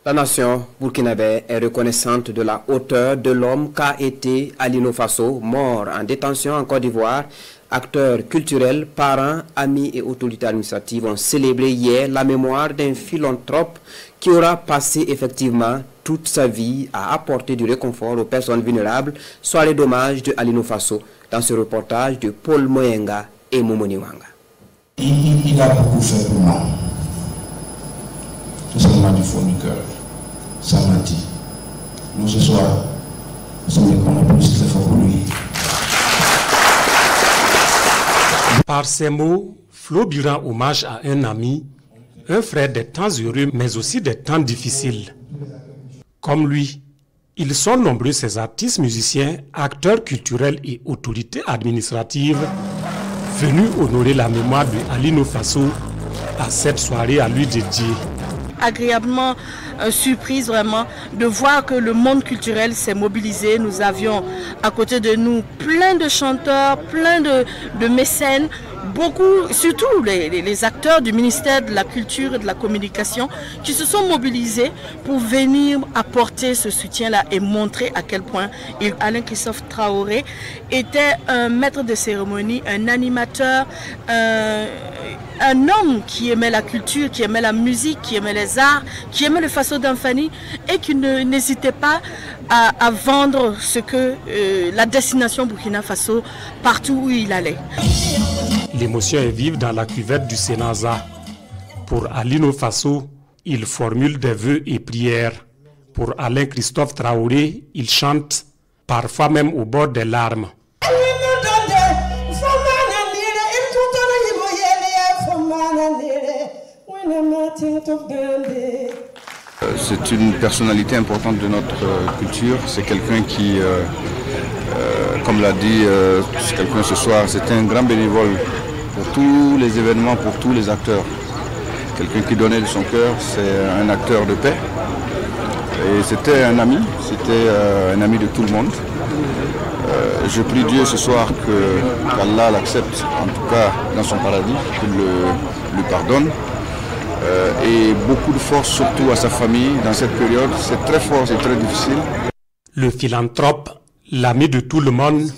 La nation burkinabé est reconnaissante de la hauteur de l'homme qu'a été Alino Fasso, mort en détention en Côte d'Ivoire. Acteurs culturels, parents, amis et autorités administratives ont célébré hier la mémoire d'un philanthrope qui aura passé effectivement toute sa vie à apporter du réconfort aux personnes vulnérables. Soirée d'hommage de Alino Fasso dans ce reportage de Paul Moyenga et Momoni Wanga. Il a beaucoup fait pour moi. Tout simplement du fond du cœur. Ça m'a dit. Nous ce soir, nous sommes plus très forts pour lui. Par ces mots, Flo lui rend hommage à un ami, un frère des temps heureux mais aussi des temps difficiles. Comme lui, ils sont nombreux ces artistes, musiciens, acteurs culturels et autorités administratives venus honorer la mémoire de Alino Fasso à cette soirée à lui dédiée. Agréablement surprise vraiment de voir que le monde culturel s'est mobilisé. Nous avions à côté de nous plein de chanteurs, plein de mécènes, beaucoup, surtout les acteurs du ministère de la Culture et de la Communication qui se sont mobilisés pour venir apporter ce soutien-là et montrer à quel point Alain Christophe Traoré était un maître de cérémonie, un animateur, un homme qui aimait la culture, qui aimait la musique, qui aimait les arts, qui aimait le Fasso d'Anfani et qui n'hésitait pas à vendre ce que la destination Burkina Faso partout où il allait. L'émotion est vive dans la cuvette du Sénaza. Pour Alino Fasso, il formule des vœux et prières. Pour Alain Christophe Traoré, il chante, parfois même au bord des larmes. C'est une personnalité importante de notre culture. C'est quelqu'un qui, comme l'a dit quelqu'un ce soir, c'était un grand bénévole pour tous les événements, pour tous les acteurs. Quelqu'un qui donnait de son cœur, c'est un acteur de paix. Et c'était un ami de tout le monde. Je prie Dieu ce soir qu'Allah l'accepte, en tout cas dans son paradis, qu'il lui pardonne. Et beaucoup de force surtout à sa famille dans cette période. C'est très fort, c'est très difficile. Le philanthrope, l'ami de tout le monde,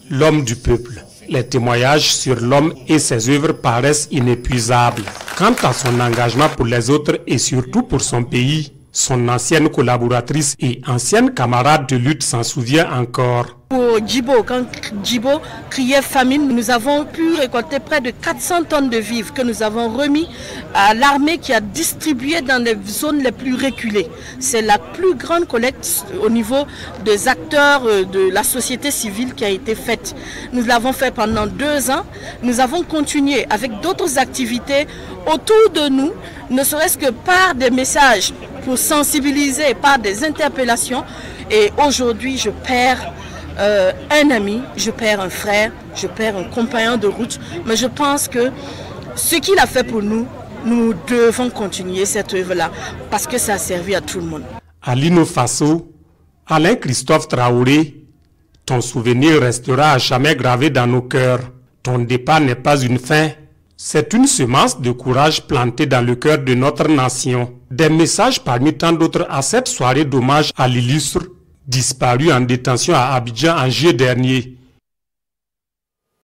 l'homme du peuple. Les témoignages sur l'homme et ses œuvres paraissent inépuisables. Quant à son engagement pour les autres et surtout pour son pays, son ancienne collaboratrice et ancienne camarade de lutte s'en souvient encore. Pour Djibo, quand Djibo criait famine, nous avons pu récolter près de 400 tonnes de vivres que nous avons remis à l'armée qui a distribué dans les zones les plus reculées. C'est la plus grande collecte au niveau des acteurs de la société civile qui a été faite. Nous l'avons fait pendant 2 ans. Nous avons continué avec d'autres activités autour de nous, ne serait-ce que par des messages pour sensibiliser, par des interpellations. Et aujourd'hui, je perds un ami, je perds un frère, je perds un compagnon de route. Mais je pense que ce qu'il a fait pour nous, nous devons continuer cette œuvre-là parce que ça a servi à tout le monde. Alino Fasso, Alain Christophe Traoré, ton souvenir restera à jamais gravé dans nos cœurs. Ton départ n'est pas une fin, c'est une semence de courage plantée dans le cœur de notre nation. Des messages parmi tant d'autres à cette soirée d'hommage à l'illustre disparu en détention à Abidjan en juillet dernier.